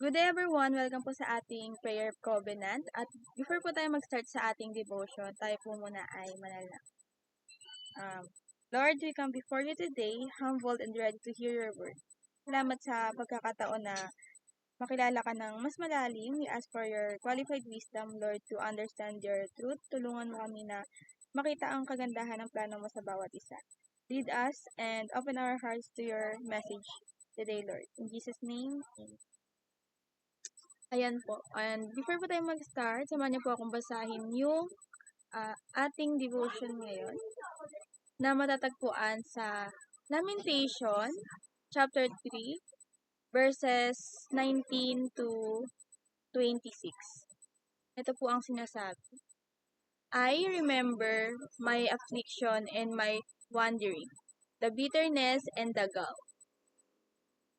Good day everyone! Welcome po sa ating prayer covenant. At before po tayo mag-start sa ating devotion, tayo po muna ay manalangin. Lord, we come before you today, humbled and ready to hear your word. Salamat sa pagkakataon na makilala ka ng mas malalim. We ask for your qualified wisdom, Lord, to understand your truth. Tulungan mo kami na makita ang kagandahan ng plano mo sa bawat isa. Lead us and open our hearts to your message today, Lord. In Jesus' name, amen. Ayan po. And before po tayo mag-start, samahan niyo po akong basahin yung ating devotion ngayon na matatagpuan sa Lamentation chapter 3 verses 19 to 26. Ito po ang sinasabi. I remember my affliction and my wandering, the bitterness and the gall.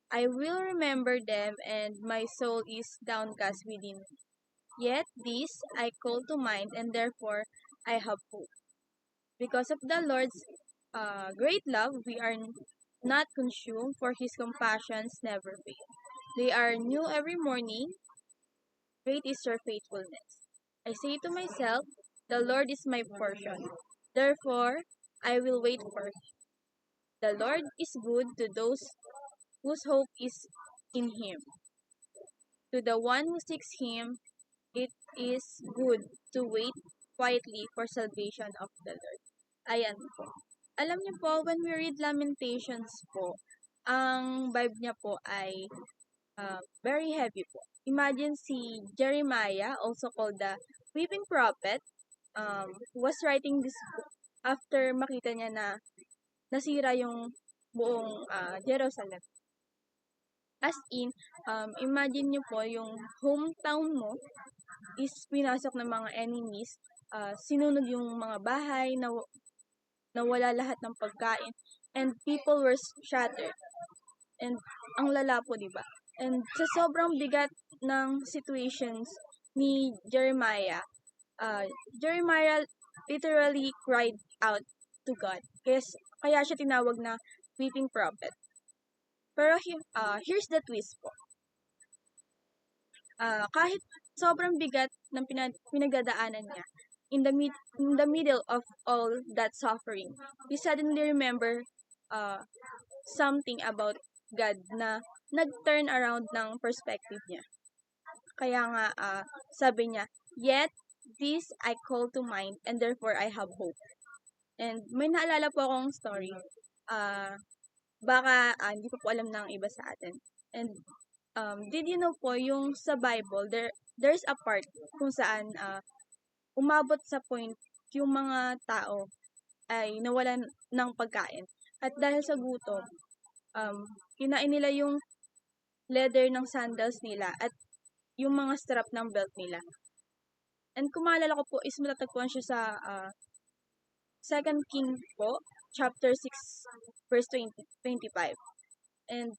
I will remember them, and my soul is downcast within me. Yet this I call to mind, and therefore I have hope. Because of the Lord's great love, we are not consumed, for His compassions never fail. They are new every morning. Great is your faithfulness. I say to myself, the Lord is my portion. Therefore, I will wait for Him. The Lord is good to those whose hope is in Him. To the one who seeks Him, it is good to wait quietly for salvation of the Lord. Ayan po. Alam niyo po, when we read Lamentations po, ang vibe niya po ay very heavy po. Imagine si Jeremiah, also called the Weeping Prophet, was writing this book after makita niya na nasira yung buong Jerusalem. As in, imagine nyo po yung hometown mo is pinasok ng mga enemies, sinunod yung mga bahay, nawala lahat ng pagkain, and people were shattered. And ang lala po, di ba? And sa sobrang bigat ng situations ni Jeremiah, Jeremiah literally cried out to God. Kaya siya tinawag na weeping prophet. Pero here's the twist po. Kahit sobrang bigat ng pinagdadaanan niya, in the middle of all that suffering, he suddenly remember something about God na nag-turn around ng perspective niya. Kaya nga, sabi niya, yet this I call to mind, and therefore I have hope. And may naalala po akong story. Baka hindi ko po alam ng iba sa atin. And did you know po, yung sa Bible, there's a part kung saan umabot sa point yung mga tao ay nawalan ng pagkain. At dahil sa gutom, kinain nila yung leather ng sandals nila at yung mga strap ng belt nila. And kung maalala ko po, is matatagpuan siya sa 2 King po, chapter 6, verse 25. And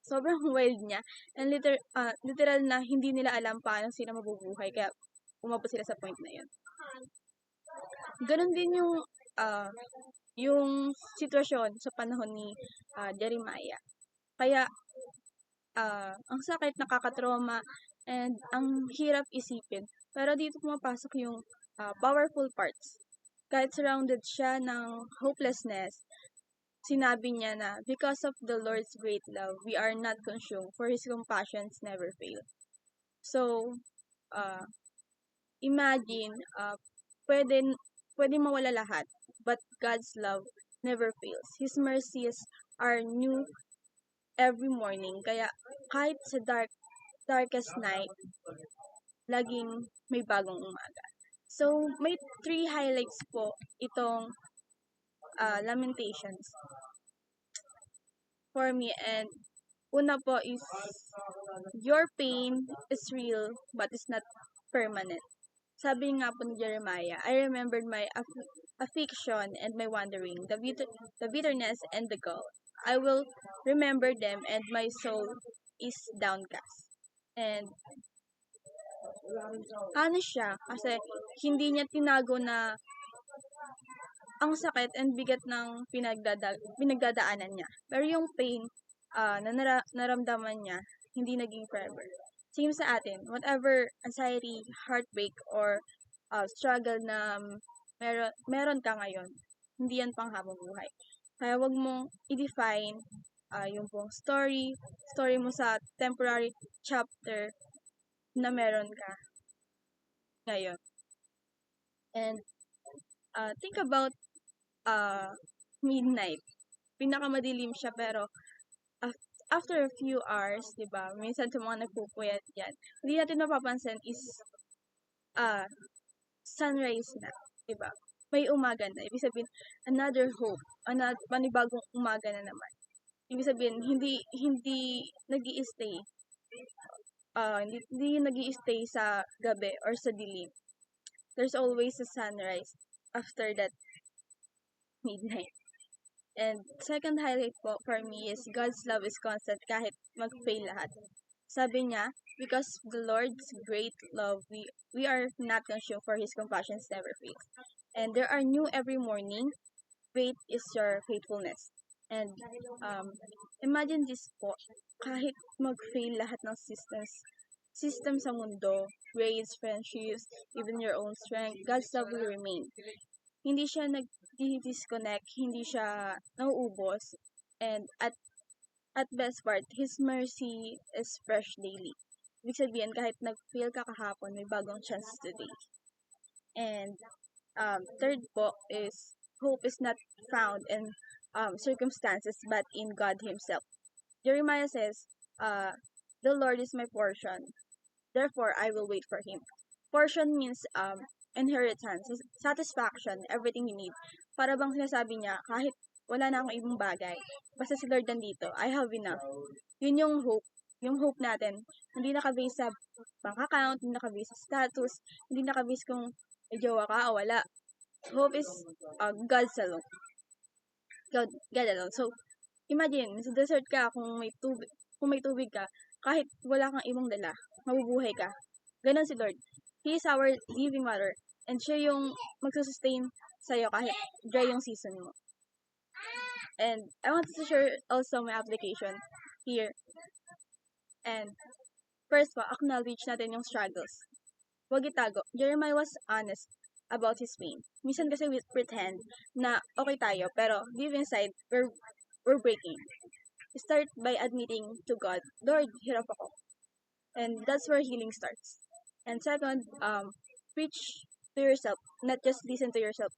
sobrang wild niya. And literal na hindi nila alam paano sila mabubuhay. Kaya umabot sila sa point na yun. Ganon din yung sitwasyon sa panahon ni Jeremiah. Kaya ang sakit, nakakatrauma, and ang hirap isipin. Pero dito pumapasok yung powerful parts. Kahit surrounded siya ng hopelessness, sinabi niya na, because of the Lord's great love, we are not consumed, for His compassions never fail. So, imagine, pwede mawala lahat, but God's love never fails. His mercies are new every morning. Kaya kahit sa darkest night, laging may bagong umaga. So, may 3 highlights po itong Lamentations for me. And una po is, your pain is real but it's not permanent. Sabi nga po ni Jeremiah, I remembered my affliction and my wandering, the bitterness and the gall. I will remember them, and my soul is downcast. And siya, kasi hindi niya tinago na ang sakit and bigat ng pinagdadaanan niya. Pero yung pain na naramdaman niya, hindi naging forever. Same sa atin, whatever anxiety, heartbreak, or struggle na meron ka ngayon, hindi yan pang habang buhay. Kaya wag mong i-define yung pong story mo sa temporary chapter na meron ka ngayon. And think about midnight. Pinakamadilim siya pero after a few hours, 'di ba? Minsan sa mga nagpupuyat diyan, hindi natin mapapansin is sunrise na, 'di ba? May umaga na. Ibig sabihin, another hope, panibagong umaga na naman. Ibig sabihin, hindi nag-i-stay. Hindi nag-i-stay sa gabi or sa dilim. There's always a sunrise after that midnight. And second highlight po for me is God's love is constant kahit mag-fail lahat. Sabi niya, because of the Lord's great love, we are not consumed, for His compassions never fail. And there are new every morning. Great is your faithfulness. And imagine this po, kahit mag-fail lahat ng system sa mundo, grades, friendships, even your own strength, God's love will remain. Hindi siya nag-disconnect, hindi siya nauubos, and at best part, His mercy is fresh daily. Ibig sabihin, kahit nag-fail ka kahapon, may bagong chance today. And third po is, hope is not found in circumstances, but in God Himself. Jeremiah says, the Lord is my portion, therefore I will wait for Him. Portion means inheritance, satisfaction, everything you need. Para bang sinasabi niya, kahit wala na akong ibang bagay, basta si Lord nandito, I have enough. Yun yung hope natin. Hindi nakabase sa bank account, hindi nakabase sa status, hindi nakabase kung may jowa ka o wala. Hope is God's alone. God alone. So, imagine, sa desert ka, kung may tubig ka, kahit wala kang ibang dala, mabubuhay ka. Ganon si Lord. He is our living water, and siya yung magsusustain sa'yo kahit dry yung season mo. And I want to share also my application here. And first po, acknowledge natin yung struggles. Huwag itago. Jeremiah was honest about his pain. Minsan kasi we pretend na okay tayo, pero deep inside, we're breaking. Start by admitting to God, Lord, hirap ako. And that's where healing starts. And second, preach to yourself, not just listen to yourself.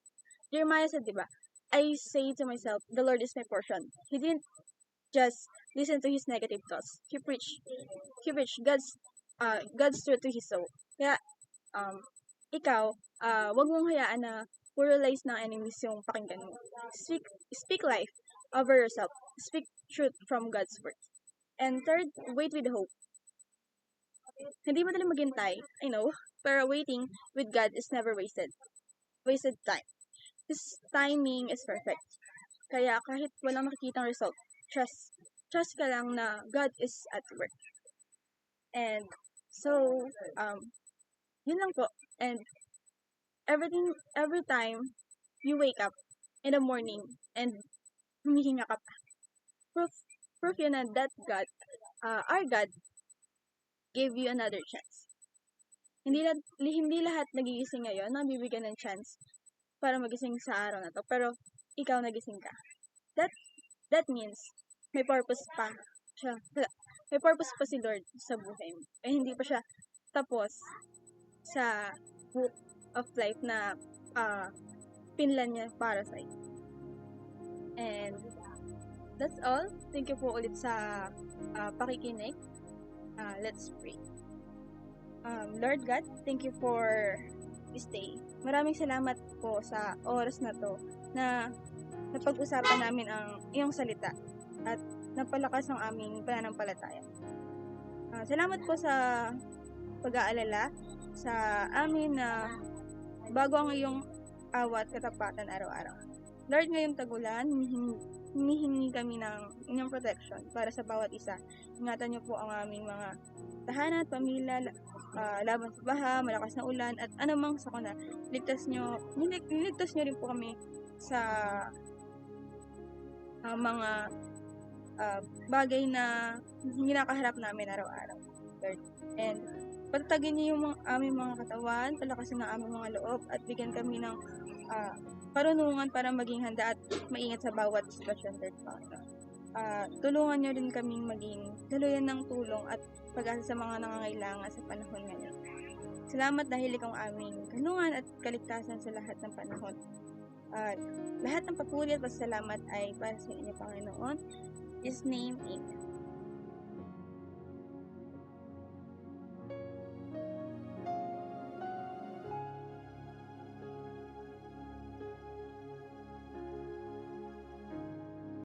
Jeremiah said, diba, I say to myself, the Lord is my portion. He didn't just listen to his negative thoughts. He preached God's truth to his soul. Kaya, ikaw, wag mong hayaan na puro lies ng enemies yung pakinggan mo. Speak life over yourself. Speak truth from God's word. And third, wait with hope. Hindi madali maghintay, I know, pero waiting with God is never wasted time. His timing is perfect. Kaya kahit walang makikitang result, trust ka lang na God is at work. And so, yun lang po. And every time you wake up in the morning and humihinga ka pa, proof yun na that God, our God, gave you another chance. Hindi lahat nagigising ngayon na bibigyan ng chance para magising sa araw na to, pero ikaw nagising ka. That means may purpose pa siya. May purpose pa si Lord sa buhay mo. Eh hindi pa siya tapos sa book of life na pinlan niya para sa iyo. And that's all. Thank you po ulit sa pakikinig. Let's pray. Lord God, thank you for this day. Maraming salamat po sa oras na to na napag-usapan namin ang iyong salita at napalakas ang aming pananampalataya. Salamat po sa pag-aalala sa amin na bago ang iyong awat katapatan araw-araw. Lord, ngayong tagulan, hinihingi kami ng inyong protection para sa bawat isa. Ingatan niyo po ang aming mga tahanan at pamilya, laban sa baha, malakas na ulan, at anumang sakuna. Niligtas niyo rin po kami sa mga bagay na kinakaharap namin araw-araw, Lord. And patatagin niyo yung aming mga katawan, palakasin ang aming mga loob, at bigyan kami ng karunungan para maging handa at maingat sa bawat sitwasyon, Lord, Panginoon. Tulungan niyo rin kaming maging tuluyan ng tulong at pag-asa sa mga nangangailangan sa panahon ngayon. Salamat dahil ikaw ang aming kanungan at kaligtasan sa lahat ng panahon. Lahat ng papuri at pasalamat ay para sa inyo, Panginoon. In His name, Amen.